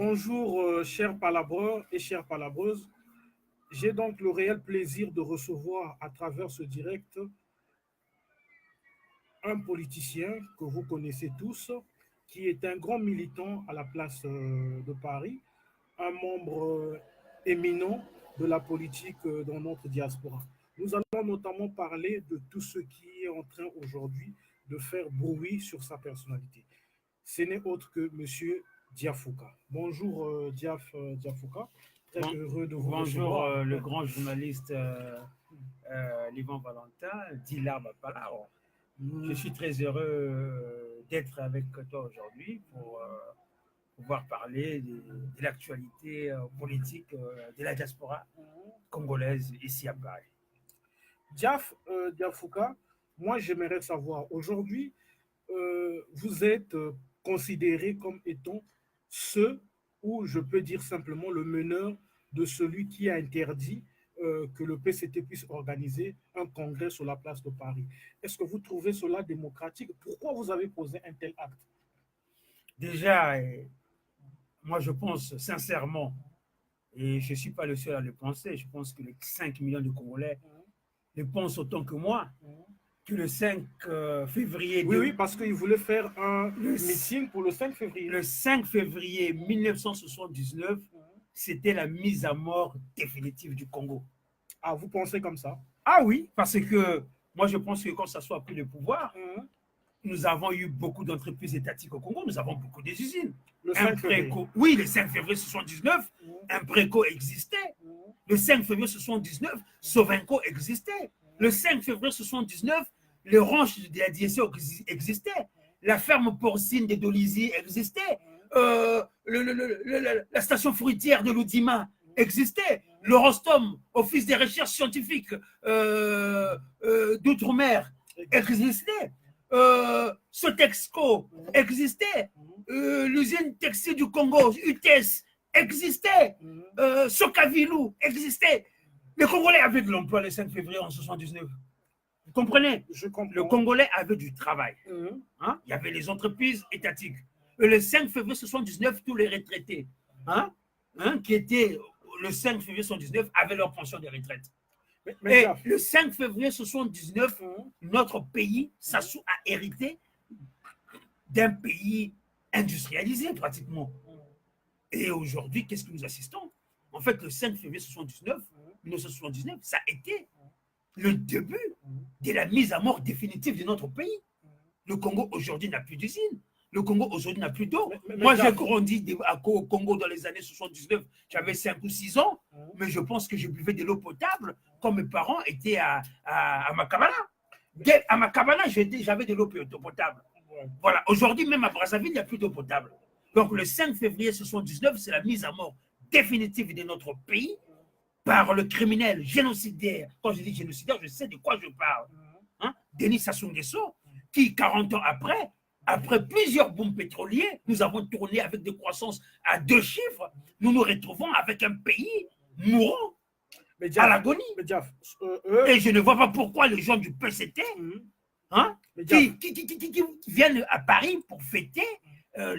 Bonjour, chers palabreurs et chères palabreuses. J'ai donc le réel plaisir de recevoir à travers ce direct un politicien que vous connaissez tous, qui est un grand militant à la place de Paris, un membre éminent de la politique dans notre diaspora. Nous allons notamment parler de tout ce qui est en train aujourd'hui de faire bruit sur sa personnalité. Ce n'est autre que Monsieur Diafouka. Bonjour Diafouka, très Bon- heureux de vous Bonjour, recevoir. le grand journaliste Livan Valentin, dit l'arbre à Palaro. Je Mm, suis très heureux d'être avec toi aujourd'hui pour pouvoir parler de l'actualité politique de la diaspora congolaise ici à Paris. Diafouka, moi j'aimerais savoir, aujourd'hui, vous êtes considéré comme étant ce, ou je peux dire simplement le meneur de celui qui a interdit que le PCT puisse organiser un congrès sur la place de Paris. Est-ce que vous trouvez cela démocratique? Pourquoi vous avez posé un tel acte? Déjà, moi je pense sincèrement, et je ne suis pas le seul à le penser, je pense que les 5 millions de Congolais le pensent autant que moi, que le 5 février Oui, oui, de, parce qu'il voulait faire un le, meeting pour le 5 février. le 5 février 1979, c'était la mise à mort définitive du Congo. Ah, vous pensez comme ça? Ah oui, parce que moi je pense que quand ça soit pris le pouvoir, Mhm. nous avons eu beaucoup d'entreprises étatiques au Congo, nous avons beaucoup des usines. Le Un 5 février. préco, oui, le 5 février 79, Mhm. un préco existait. Mhm. Le 5 février 79, Sovenco existait. Le 5 février 79, les ranches de la DSO existaient. La ferme porcine de Dolisie existait. La station fruitière de l'Oudima existait. Le Rostom, Office des recherches scientifiques d'outre-mer, existait. Sotexco existait. L'usine textile du Congo, UTES, existait. Sokavilou existait. Les Congolais avaient de l'emploi le 5 février en 79. Vous comprenez? Je Le comprends. Congolais avait du travail. Mhm. Hein? Il y avait les entreprises étatiques. Et le 5 février 79, tous les retraités qui étaient le 5 février 79 avaient leur pension de retraite. Mais Et Diaf, le 5 février 79, mhm. notre pays, Sassou, a hérité d'un pays industrialisé pratiquement. Et aujourd'hui, qu'est-ce que nous assistons? En fait, le 5 février 79, 1979, ça a été le début de la mise à mort définitive de notre pays. Le Congo aujourd'hui n'a plus d'usine. Le Congo aujourd'hui n'a plus d'eau. Moi, j'ai grandi au Congo dans les années 79. J'avais 5 ou 6 ans, mais je pense que je buvais de l'eau potable quand mes parents étaient à Makabana. À Makabana, j'avais de l'eau potable. Voilà. Aujourd'hui, même à Brazzaville, il n'y a plus d'eau potable. Donc, le 5 février 79, c'est la mise à mort définitive de notre pays par le criminel génocidaire. Quand je dis génocidaire, je sais de quoi je parle. Denis Sassou Nguesso, qui, 40 ans après plusieurs bombes pétroliers, nous avons tourné avec des croissances à 2 chiffres. Nous nous retrouvons avec un pays mourant à l'agonie. Et je ne vois pas pourquoi les gens du PCT qui viennent à Paris pour fêter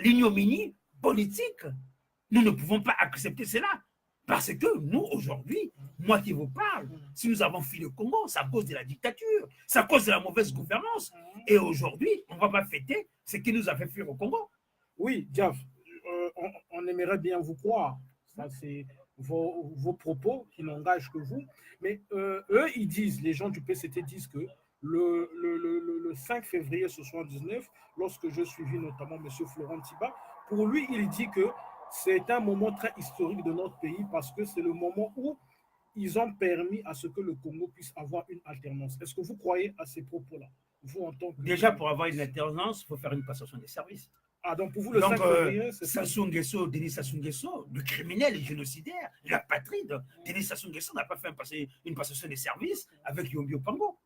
l'ignominie politique. Nous ne pouvons pas accepter cela. Parce que nous, aujourd'hui, moi qui vous parle, si nous avons fui le Congo, c'est à cause de la dictature, c'est à cause de la mauvaise gouvernance. Et aujourd'hui, on ne va pas fêter ce qui nous a fait fuir au Congo. Oui, Diaf, on aimerait bien vous croire. Ça, c'est vos propos qui n'engagent que vous. Mais eux, ils disent, les gens du PCT disent que le 5 février 79, lorsque je suivis notamment M. Florent Tiba, pour lui, il dit que c'est un moment très historique de notre pays parce que c'est le moment où ils ont permis à ce que le Congo puisse avoir une alternance. Est-ce que vous croyez à ces propos-là, vous en tant que... Déjà, pour avoir une alternance, il faut faire une passation des services. Ah, donc pour vous, le Donc, 5 février, c'est Sassou Nguesso, Denis Sassou Nguesso, le criminel et génocidaire, la patride, Denis Sassou Nguesso n'a pas fait une passation des services avec Yombi Opango.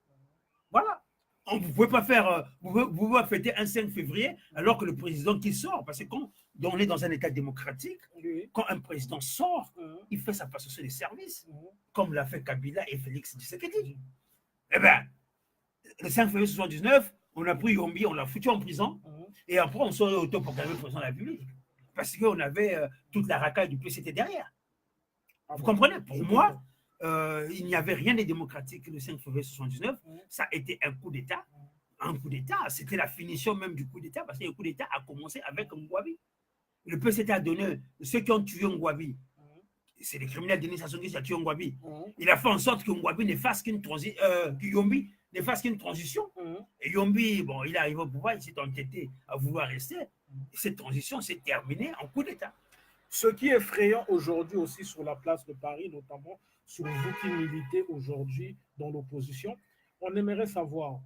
Voilà. Vous ne pouvez pas faire, vous pouvez pas fêter un 5 février alors que le président qui sort, parce que quand on est dans un État démocratique, quand un président sort, il fait sa passation des services, comme l'a fait Kabila et Félix Tshisekedi. Eh bien, le 5 février 79, on a pris Yombi, on l'a foutu en prison, et après on sort autoproclamé président de la République. parce qu'on avait toute la racaille du PCT derrière. Ah Vous bon, comprenez? Pour je moi, comprends. il n'y avait rien de démocratique le 5 février 79. Ça a été un coup d'État. Un coup d'État, c'était la finition même du coup d'État, parce que le coup d'État a commencé avec Ngouabi. Le PCT a donné ceux qui ont tué Ngouabi. C'est les criminels Denis Sassou Nguesso qui a tué Ngouabi. Il a fait en sorte que Ngouabi ne fasse qu'une transition, que Yombi ne fasse qu'une transition. Et Yombi, bon, il est arrivé au pouvoir, il s'est entêté à vouloir rester. Et cette transition s'est terminée en coup d'État. Ce qui est effrayant aujourd'hui aussi sur la place de Paris, notamment sur vous qui militez aujourd'hui dans l'opposition, on aimerait savoir,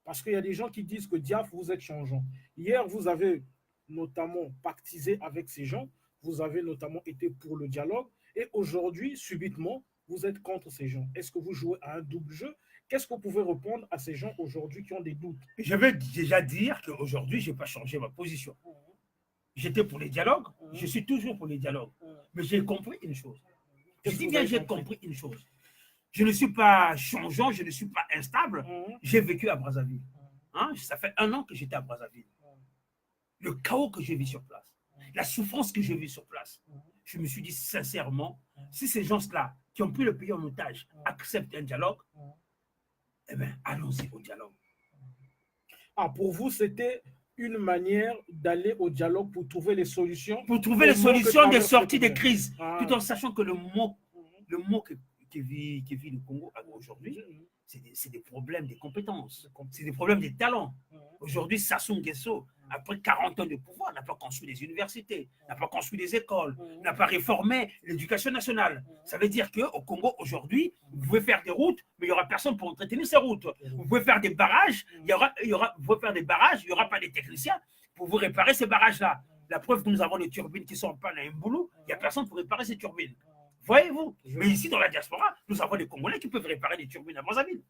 parce qu'il y a des gens qui disent que Diaf, vous êtes changeant. Hier, vous avez notamment pactisé avec ces gens, vous avez notamment été pour le dialogue, et aujourd'hui, subitement, vous êtes contre ces gens. Est-ce que vous jouez à un double jeu? Qu'est-ce que vous pouvez répondre à ces gens aujourd'hui qui ont des doutes? Je vais déjà dire qu'aujourd'hui, je n'ai pas changé ma position. J'étais pour les dialogues, je suis toujours pour les dialogues. Mais j'ai compris une chose. Je dis bien, j'ai compris une chose. Je ne suis pas changeant, je ne suis pas instable. J'ai vécu à Brazzaville. Hein? Ça fait 1 an que j'étais à Brazzaville. Le chaos que j'ai vu sur place, la souffrance que j'ai vue sur place, je me suis dit sincèrement, si ces gens-là qui ont pris le pays en otage acceptent un dialogue, eh bien, allons-y au dialogue. Ah, pour vous, c'était une manière d'aller au dialogue pour trouver les solutions. Pour trouver les solutions de sortie des pays. crises, tout en sachant que le mot qui vit le Congo aujourd'hui, c'est des problèmes de compétences, c'est des problèmes de talents. Aujourd'hui, Sassou Nguesso, après 40 ans de pouvoir, n'a pas construit des universités, n'a pas construit des écoles, n'a pas réformé l'éducation nationale. Ça veut dire qu'au Congo, aujourd'hui, vous pouvez faire des routes, mais il n'y aura personne pour entretenir ces routes. Vous pouvez faire des barrages, vous pouvez faire des barrages, il n'y aura pas de techniciens pour vous réparer ces barrages-là. La preuve que nous avons des turbines qui sont en panne à Mboulou, il n'y a personne pour réparer ces turbines. Voyez-vous? Mais ici, dans la diaspora, nous avons des Congolais qui peuvent réparer des turbines à Brazzaville.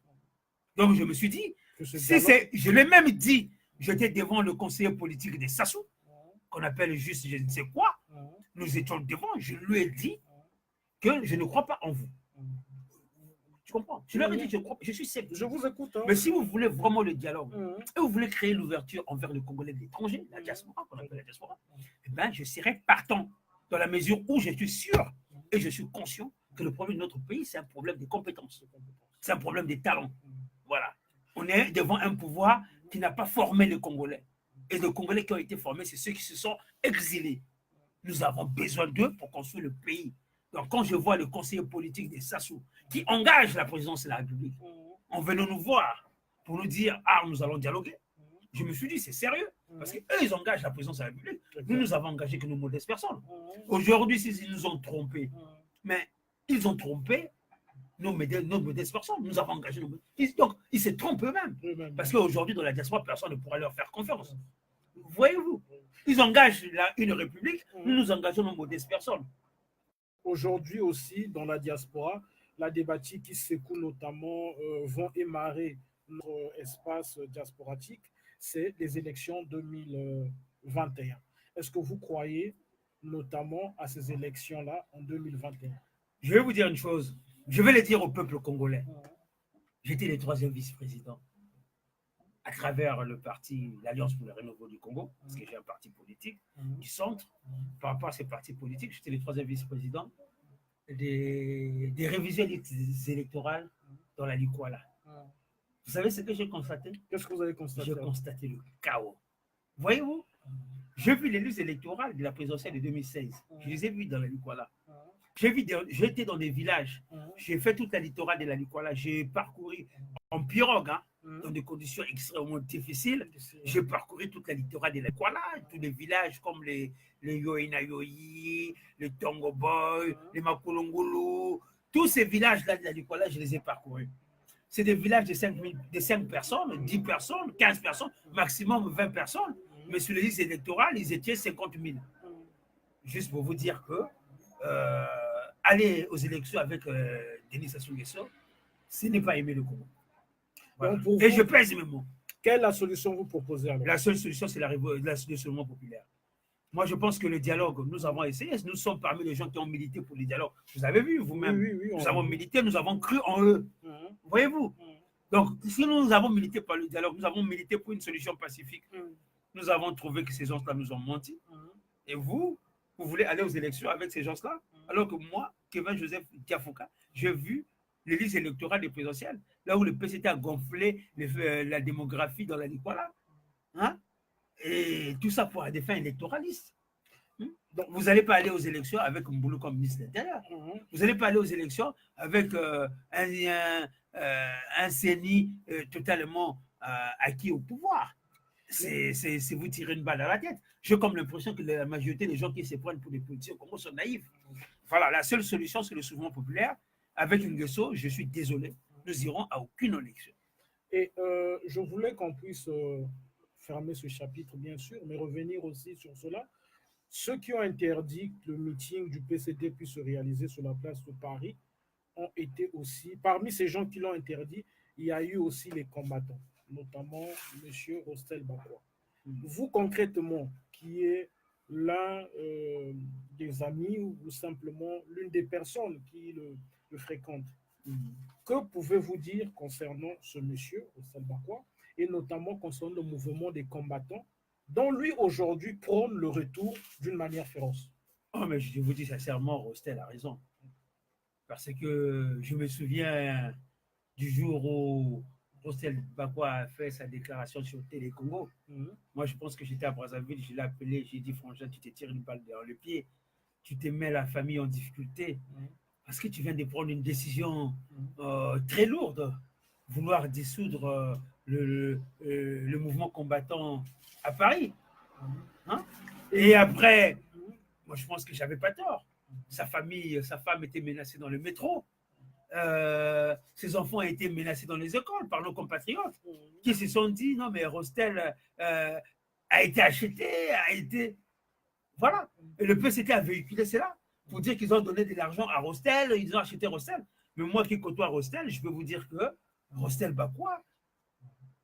Donc, je me suis dit, je l'ai même dit, j'étais devant le conseiller politique de Sassou, qu'on appelle juste je ne sais quoi. Nous étions devant, je lui ai dit que je ne crois pas en vous. Tu comprends? Je leur ai dit, je suis sceptique. Je vous écoute. Hein. Mais si vous voulez vraiment le dialogue, et vous voulez créer l'ouverture envers le Congolais de l'étranger, la diaspora, qu'on appelle la diaspora, eh ben, je serai partant, dans la mesure où je suis sûr et je suis conscient que le problème de notre pays, c'est un problème de compétences. C'est un problème de talent. Voilà. On est devant un pouvoir qui n'a pas formé les Congolais. Et les Congolais qui ont été formés, c'est ceux qui se sont exilés. Nous avons besoin d'eux pour construire le pays. Donc, quand je vois le conseiller politique de Sassou qui engage la présidence de la République en venant nous voir pour nous dire « Ah, nous allons dialoguer », je me suis dit, c'est sérieux. Parce qu'eux, ils engagent la présidence de la République. Nous avons engagé que nos modestes personnes. Aujourd'hui, s'ils nous ont trompés, mais ils ont trompé nos modestes personnes. Nous avons engagé nos modestes. Donc, ils se trompent eux-mêmes. Parce qu'aujourd'hui, dans la diaspora, personne ne pourra leur faire confiance. Voyez-vous? Ils engagent une république, nous engageons nos modestes personnes. Aujourd'hui aussi, dans la diaspora, la débattue qui s'écoule notamment vont émarrer notre espace diasporatique, c'est les élections 2021. Est-ce que vous croyez notamment à ces élections-là en 2021? Je vais vous dire une chose. Je vais le dire au peuple congolais. J'étais le 3e vice-président à travers le parti, l'Alliance pour le renouveau du Congo, parce que j'ai un parti politique du centre. Par rapport à ces partis politiques, j'étais le 3e vice-président des révisions électorales dans la Likwala. Vous savez ce que j'ai constaté? Qu'est-ce que vous avez constaté? J'ai constaté le chaos. Voyez-vous? J'ai vu les listes électorales de la présidentielle de 2016. Je les ai vues dans la Likwala. J'ai été dans des villages. J'ai fait toute la littorale de la Likwala. J'ai parcouru en pirogue, dans des conditions extrêmement difficiles. J'ai parcouru toute la littorale de la Likwala, tous les villages comme les Yoinayoyi, les Tongoboy, les Makulongulu. Tous ces villages-là de la Likwala, je les ai parcourus. C'est des villages de 5 personnes, 10 personnes, 15 personnes, maximum 20 personnes. Mais sur les listes électorales, ils étaient 50 000. Juste pour vous dire que aller aux élections avec Denis Sassou Nguesso, ce n'est pas aimer le Congo. Voilà. Et vous, je pèse mes mots. Quelle est la solution que vous proposez alors? La seule solution, c'est la solution populaire. Moi, je pense que le dialogue, nous avons essayé. Nous sommes parmi les gens qui ont milité pour le dialogue. Vous avez vu vous-même. Oui, nous avons milité, nous avons cru en eux. Voyez-vous? Donc, si nous avons milité pour le dialogue, nous avons milité pour une solution pacifique. Nous avons trouvé que ces gens-là nous ont menti. Et vous, vous voulez aller aux élections avec ces gens-là, alors que moi, Kevin Joseph Diafouka, j'ai vu les listes électorales des présidentielles, là où le PCT a gonflé la démographie dans la Nicola. Hein? Et tout ça pour des fins électoralistes. Donc, vous n'allez pas aller aux élections avec Mboulo comme ministre de l'Intérieur. Vous n'allez pas aller aux élections avec un CENI totalement acquis au pouvoir. C'est vous tirer une balle à la tête. J'ai comme l'impression que la majorité des gens qui se prennent pour des politiciens au Congo sont naïfs. Voilà, la seule solution, c'est le souverain populaire. Avec Nguesso, je suis désolé, nous irons à aucune élection. Et je voulais qu'on puisse fermer ce chapitre, bien sûr, mais revenir aussi sur cela. Ceux qui ont interdit que le meeting du PCT puisse se réaliser sur la place de Paris ont été aussi, parmi ces gens qui l'ont interdit, il y a eu aussi les combattants, notamment M. Rostel Bakwa. Vous, concrètement, qui est l'un des amis ou simplement l'une des personnes qui le fréquentent, que pouvez-vous dire concernant ce monsieur, Rostel Bakwa, et notamment concernant le mouvement des combattants, dont lui, aujourd'hui, prône le retour d'une manière féroce? Oh, mais je vous dis sincèrement, Rostel a raison. Parce que je me souviens du jour où Rostel Bakwa a fait sa déclaration sur Télé Congo. Moi, je pense que j'étais à Brazzaville, je l'ai appelé, j'ai dit, Frangin, tu te tires une balle dans le pied, tu te mets la famille en difficulté, parce que tu viens de prendre une décision très lourde, vouloir dissoudre le mouvement combattant à Paris. Hein? Et après, moi, je pense que j'avais pas tort. Sa famille, sa femme était menacée dans le métro. Ses enfants ont été menacés dans les écoles par nos compatriotes qui se sont dit non mais Rostel a été acheté, a été voilà. Et le PCT a véhiculé cela pour dire qu'ils ont donné de l'argent à Rostel, ils ont acheté Rostel. Mais moi qui côtoie Rostel, je peux vous dire que Rostel Bakwa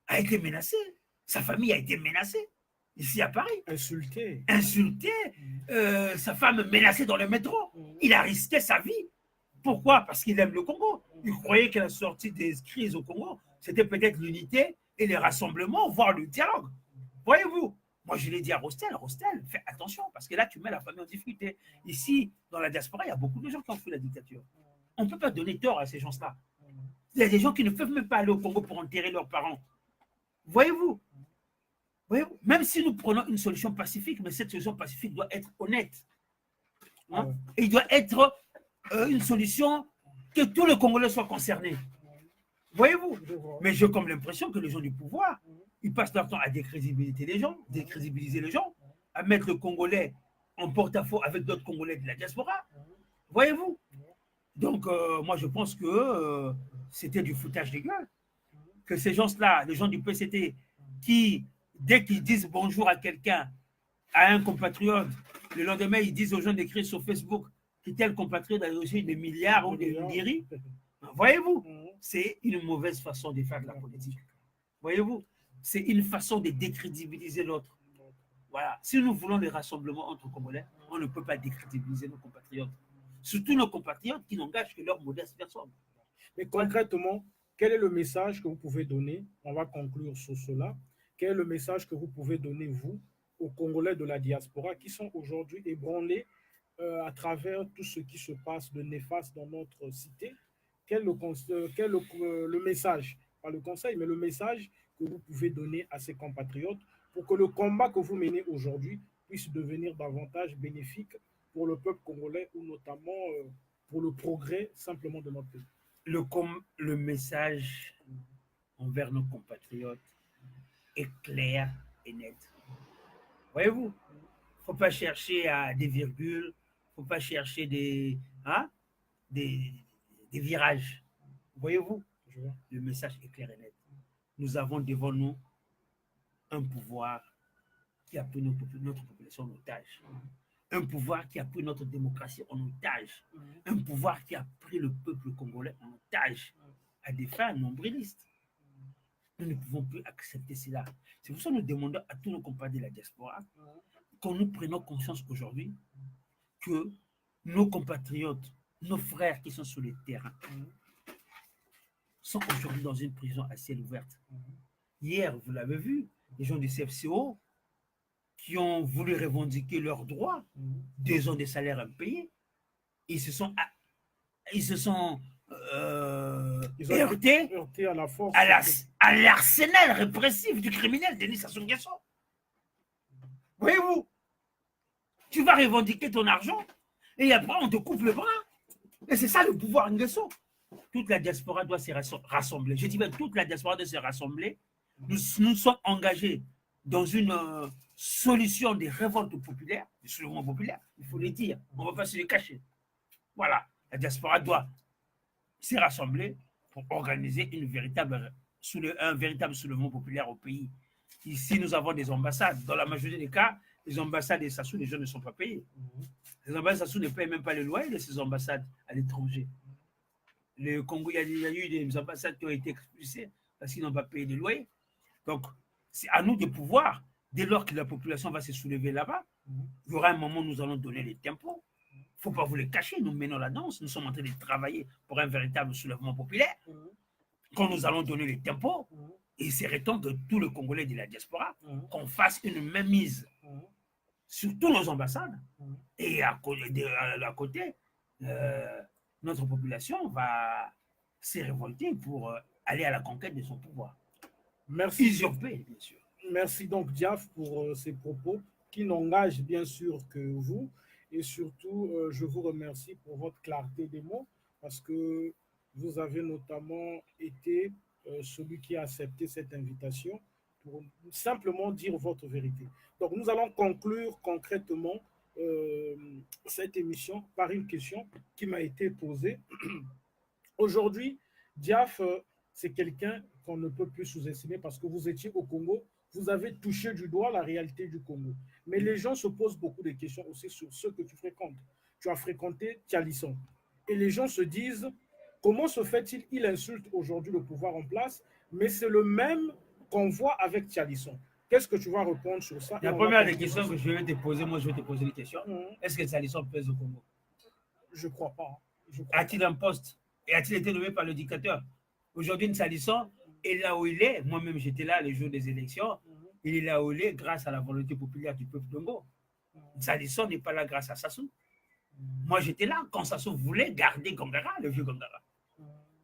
a été menacé, sa famille a été menacée ici à Paris. Insulté. Sa femme menacée dans le métro. Il a risqué sa vie. Pourquoi? Parce qu'il aime le Congo. Il croyait que la sortie des crises au Congo, c'était peut-être l'unité et les rassemblements, voire le dialogue. Voyez-vous? Moi, je l'ai dit à Rostel, fais attention, parce que là, tu mets la famille en difficulté. Ici, dans la diaspora, il y a beaucoup de gens qui ont fui la dictature. On ne peut pas donner tort à ces gens-là. Il y a des gens qui ne peuvent même pas aller au Congo pour enterrer leurs parents. Voyez-vous? Même si nous prenons une solution pacifique, mais cette solution pacifique doit être honnête. Hein? Et il doit être une solution que tous les Congolais soient concernés. Voyez-vous? Mais j'ai comme l'impression que les gens du pouvoir, ils passent leur temps à décrédibiliser les gens, à mettre le Congolais en porte-à-faux avec d'autres Congolais de la diaspora. Voyez-vous? Donc, moi, je pense que c'était du foutage de gueule. Que ces gens-là, les gens du PCT, qui, dès qu'ils disent bonjour à quelqu'un, à un compatriote, le lendemain, ils disent aux gens d'écrire sur Facebook que tel compatriote a reçu des milliards ou des milliards. Voyez-vous, c'est une mauvaise façon de faire de la politique. Voyez-vous, c'est une façon de décrédibiliser l'autre. Voilà. Si nous voulons des rassemblements entre Congolais, on ne peut pas décrédibiliser nos compatriotes. Surtout nos compatriotes qui n'engagent que leur modeste personne. Mais concrètement, quel est le message que vous pouvez donner? On va conclure sur cela. Quel est le message que vous pouvez donner, vous, aux Congolais de la diaspora qui sont aujourd'hui ébranlés à travers tout ce qui se passe de néfaste dans notre cité? Quel est le message, pas le conseil, mais le message que vous pouvez donner à ces compatriotes pour que le combat que vous menez aujourd'hui puisse devenir davantage bénéfique pour le peuple congolais ou notamment pour le progrès simplement de notre pays? Le message envers nos compatriotes est clair et net. Voyez-vous, il ne faut pas chercher à des virgules, il ne faut pas chercher des virages. Voyez-vous, le message est clair et net. Nous avons devant nous un pouvoir qui a pris notre population en otage. Un pouvoir qui a pris notre démocratie en otage. Un pouvoir qui a pris le peuple congolais en otage à des fins nombrilistes. Nous ne pouvons plus accepter cela. C'est pour ça que nous demandons à tous nos compatriotes de la diaspora qu'on nous prenions conscience aujourd'hui que nos compatriotes, nos frères qui sont sur le terrain, sont aujourd'hui dans une prison à ciel ouvert. Hier, vous l'avez vu, les gens du CFCO qui ont voulu revendiquer leurs droits, 2 ans de salaire impayés, ils se sont Ils ont heurtés heurté à la force. à l'arsenal répressif du criminel Denis Sassou Nguesso. Voyez-vous, tu vas revendiquer ton argent et après on te coupe le bras. Et c'est ça le pouvoir Nguesso. Toute la diaspora doit se rassembler. Je dis bien toute la diaspora doit se rassembler. Nous sommes engagés dans une solution des révoltes populaires, des soulèvements populaires, il faut le dire. On ne va pas se les cacher. Voilà, la diaspora doit se rassembler pour organiser un véritable soulèvement populaire au pays. Ici, nous avons des ambassades. Dans la majorité des cas, les ambassades des Sassou, les gens ne sont pas payés. Les ambassades des Sassou ne payent même pas le loyer de ces ambassades à l'étranger. Le Congo, il y a eu des ambassades qui ont été expulsées parce qu'ils n'ont pas payé de loyer. Donc, c'est à nous de pouvoir, dès lors que la population va se soulever là-bas, il y aura un moment où nous allons donner les tempos. Il ne faut pas vous les cacher, nous menons la danse, nous sommes en train de travailler pour un véritable soulèvement populaire. Quand nous allons donner les tempos, il serait temps que tous les Congolais de la diaspora, qu'on fasse une mainmise sur toutes nos ambassades. Et à côté, notre population va se révolter pour aller à la conquête de son pouvoir. Merci. Usurpé, bien sûr. Merci donc, Diaf, pour ces propos qui n'engagent bien sûr que vous. Et surtout, je vous remercie pour votre clarté des mots parce que vous avez notamment été celui qui a accepté cette invitation pour simplement dire votre vérité. Donc, nous allons conclure concrètement cette émission par une question qui m'a été posée. Aujourd'hui, Diaf, c'est quelqu'un qu'on ne peut plus sous-estimer parce que vous étiez au Congo, vous avez touché du doigt la réalité du Congo. Mais les gens se posent beaucoup de questions aussi sur ce que tu fréquentes. Tu as fréquenté Tialisson. Et les gens se disent, comment se fait-il, il insulte aujourd'hui le pouvoir en place, mais c'est le même qu'on voit avec Tialisson. Qu'est-ce que tu vas répondre sur ça? La première des questions que je vais te poser, moi je vais te poser une question. Est-ce que Tialisson pèse au Congo? Je ne crois pas. A-t-il un poste? Et a-t-il été nommé par le dictateur? Aujourd'hui, Tialisson est là où il est. Moi-même, j'étais là les jours des élections. Il est là où il est grâce à la volonté populaire du peuple Congo. Tialisson n'est pas là grâce à Sassou. Moi, j'étais là quand Sassou voulait garder Gongara, le vieux Gongara,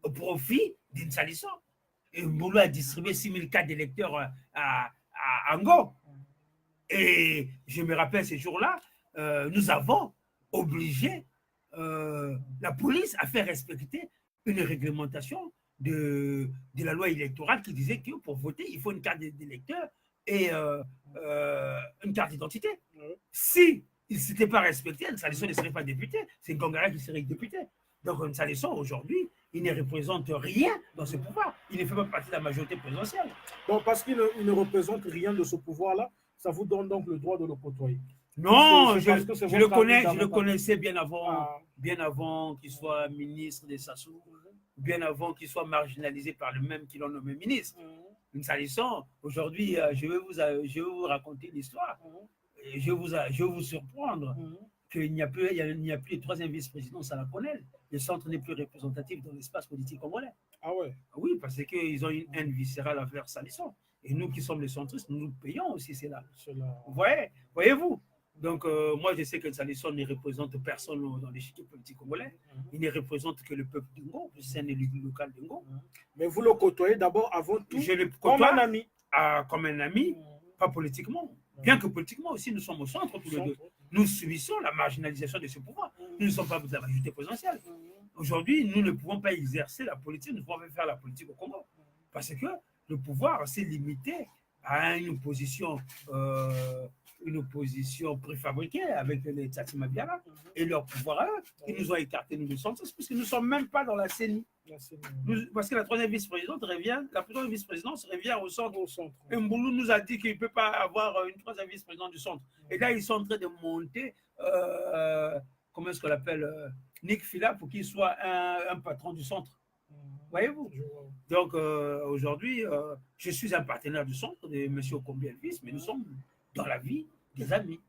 au profit d'Insalisson. Et Mbolo a distribué 6000 cartes d'électeurs à Ango. Et je me rappelle ces jours-là, nous avons obligé la police à faire respecter une réglementation de la loi électorale qui disait que pour voter, il faut une carte d'électeur et une carte d'identité. Si il ne s'était pas respecté, Nsalisson ne serait pas député, c'est Gongara qui serait député. Donc Nsalisson, aujourd'hui, il ne représente rien dans ce pouvoir. Il ne fait pas partie de la majorité présidentielle. Donc parce qu'il ne représente rien de ce pouvoir-là, ça vous donne donc le droit de le côtoyer? Non, je le connaissais bien avant qu'il soit ministre des Sassou, bien avant qu'il soit marginalisé par le même qui l'ont nommé ministre. Nsalisson, aujourd'hui, je vais vous raconter l'histoire. Je vais vous surprendre qu'il n'y a plus de troisième vice-présidence à la CONEL. Le centre n'est plus représentatif dans l'espace politique congolais. Ah ouais? Oui, parce qu'ils ont une haine viscérale envers Nsalisson. Et nous qui sommes les centristes, nous payons aussi cela. Voyez-vous? Donc, moi, je sais que Nsalisson ne représente personne dans l'échiquier politique congolais. Il ne représente que le peuple d'Ngo, c'est un élu local d'Ngo. Mais vous le côtoyez d'abord avant tout comme un ami. Comme un ami, pas politiquement. Bien que politiquement aussi, nous sommes au centre tous les deux. Nous subissons la marginalisation de ce pouvoir. Nous ne sommes pas de la majorité présidentielle. Aujourd'hui, nous ne pouvons pas exercer la politique, nous ne pouvons pas faire la politique au Congo. Parce que le pouvoir s'est limité à une opposition préfabriquée avec les Tsatsi Mabiala et leur pouvoir à eux. Ils nous ont écartés, nous, de centre, parce que nous ne sommes même pas dans la CENI. Parce que la troisième vice-présidence revient au centre. Et Mboulou nous a dit qu'il ne peut pas avoir une troisième vice-présidence du centre. Et là, ils sont en train de monter, comment est-ce qu'on l'appelle, Nick Fila, pour qu'il soit un patron du centre. Voyez-vous? Donc, aujourd'hui, je suis un partenaire du centre de M. Okombi Elvis, mais nous sommes dans la vie des amis.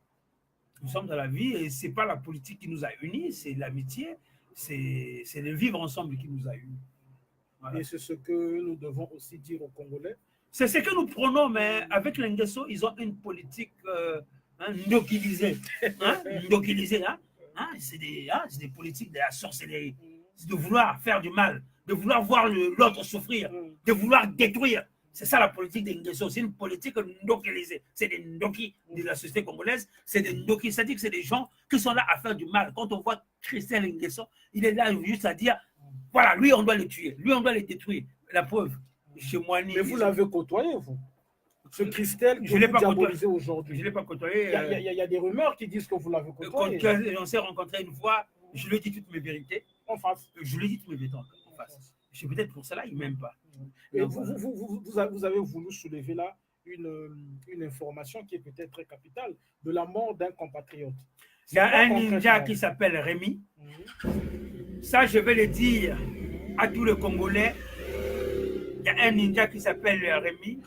Nous sommes dans la vie et ce n'est pas la politique qui nous a unis, c'est l'amitié, c'est le vivre ensemble qui nous a unis. Voilà. Et c'est ce que nous devons aussi dire aux Congolais. C'est ce que nous prenons, mais avec l'Ngeso, ils ont une politique ndokilisés. Ndokilisés, c'est des politiques de la sorcellerie. C'est de vouloir faire du mal, de vouloir voir l'autre souffrir, de vouloir détruire. C'est ça la politique des Nguesso. C'est une politique ndokilisée. C'est des ndokis de la société congolaise. C'est des ndokis. C'est-à-dire que c'est des gens qui sont là à faire du mal. Quand on voit Christelle Nguesso, il est là juste à dire voilà, lui, on doit le tuer. Lui, on doit le détruire. La preuve, chez moi. Mais vous l'avez côtoyé, vous. Ce Christelle que vous diabolisez aujourd'hui. Je ne l'ai pas côtoyé. Il y a des rumeurs qui disent que vous l'avez côtoyé. Quand on s'est rencontrés une fois, je lui ai dit toutes mes vérités. En face. Je lui ai dit toutes mes vérités en face. C'est peut-être pour cela qu'il ne m'aime pas. Et vous avez voulu soulever là une information qui est peut-être très capitale de la mort d'un compatriote. Il y a un ninja qui s'appelle Rémi. Ça, je vais le dire à tous les Congolais. Il y a un ninja qui s'appelle Rémi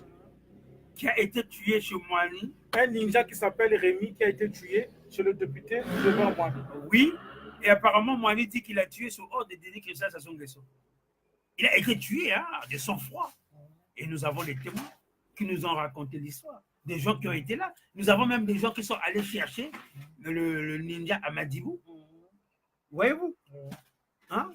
qui a été tué chez Moani. Un ninja qui s'appelle Rémi qui a été tué chez le député devant Moani. Oui, et apparemment Moani dit qu'il a tué sur ordre de Denis Christian Sassou Nguesso. Il a été tué de sang-froid. Et nous avons des témoins qui nous ont raconté l'histoire. Des gens qui ont été là. Nous avons même des gens qui sont allés chercher le ninja Amadibou. Voyez-vous,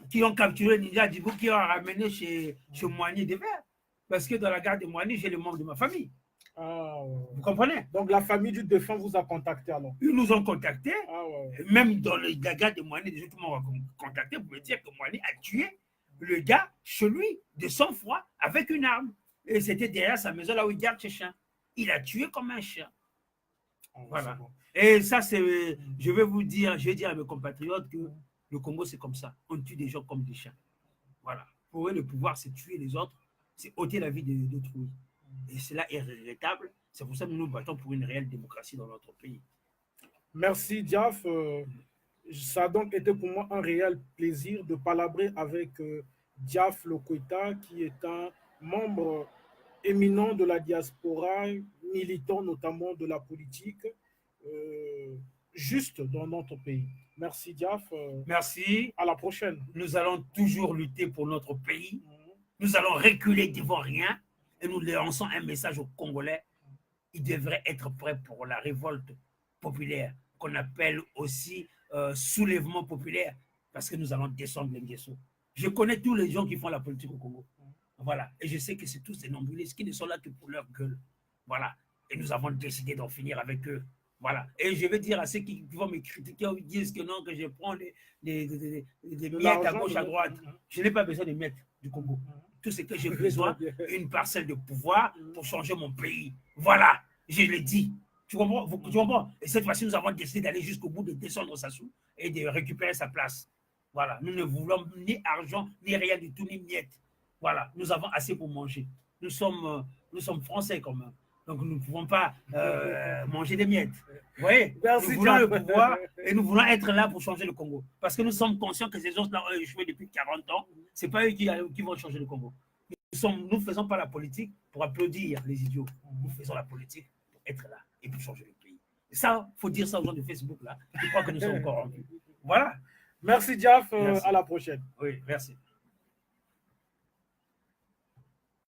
qui ont capturé le ninja Amadibou, qui ont ramené chez Moani des Verts. Parce que dans la gare de Moani, j'ai les membres de ma famille. Vous comprenez? Donc la famille du défunt vous a contacté alors? Ils nous ont contactés. Ouais. Même dans la gare de Moani, des gens qui m'ont contacté pour me dire que Moani a tué le gars chez lui de sang-froid avec une arme. Et c'était derrière sa maison là où il garde ses chiens. Il a tué comme un chien. Voilà. Bon. Et ça, c'est. Je vais vous dire, je vais dire à mes compatriotes que le Congo, c'est comme ça. On tue des gens comme des chiens. Voilà. Pour eux, le pouvoir, c'est tuer les autres, c'est ôter la vie d'autrui. Et cela est regrettable. C'est pour ça que nous nous battons pour une réelle démocratie dans notre pays. Merci, Diaf. Ça a donc été pour moi un réel plaisir de palabrer avec Diaf Lokoita, qui est un membre éminent de la diaspora, militant notamment de la politique, juste dans notre pays. Merci, Diaf. Merci. À la prochaine. Nous allons toujours lutter pour notre pays. Nous allons reculer devant rien et nous lançons un message aux Congolais. Ils devraient être prêts pour la révolte populaire, qu'on appelle aussi soulèvement populaire, parce que nous allons descendre les Nguesso. Je connais tous les gens qui font la politique au Congo. Voilà. Et je sais que c'est tous des nombrilistes qui ne sont là que pour leur gueule. Voilà. Et nous avons décidé d'en finir avec eux. Voilà. Et je vais dire à ceux qui vont me critiquer ou disent que non, que je prends des miettes à gauche, à droite. Je n'ai pas besoin de miettes du Congo. Tout ce que j'ai besoin, une parcelle de pouvoir pour changer mon pays. Voilà. Je le dis. Tu comprends? Tu comprends? Et cette fois-ci, nous avons décidé d'aller jusqu'au bout, de descendre Sassou et de récupérer sa place. Voilà. Nous ne voulons ni argent, ni rien du tout, ni miettes. Voilà. Nous avons assez pour manger. Nous sommes français quand même. Donc, nous ne pouvons pas manger des miettes. Vous voyez? Merci, nous voulons le pouvoir et nous voulons être là pour changer le Congo. Parce que nous sommes conscients que ces autres-là ont échoué depuis 40 ans. Ce n'est pas eux qui vont changer le Congo. Nous ne faisons pas la politique pour applaudir les idiots. Nous faisons la politique pour être là et pour changer le pays. Et ça, il faut dire ça aux gens de Facebook, là. Je crois que nous sommes corrompus. Voilà. Merci, Diaf. À la prochaine. Oui, merci.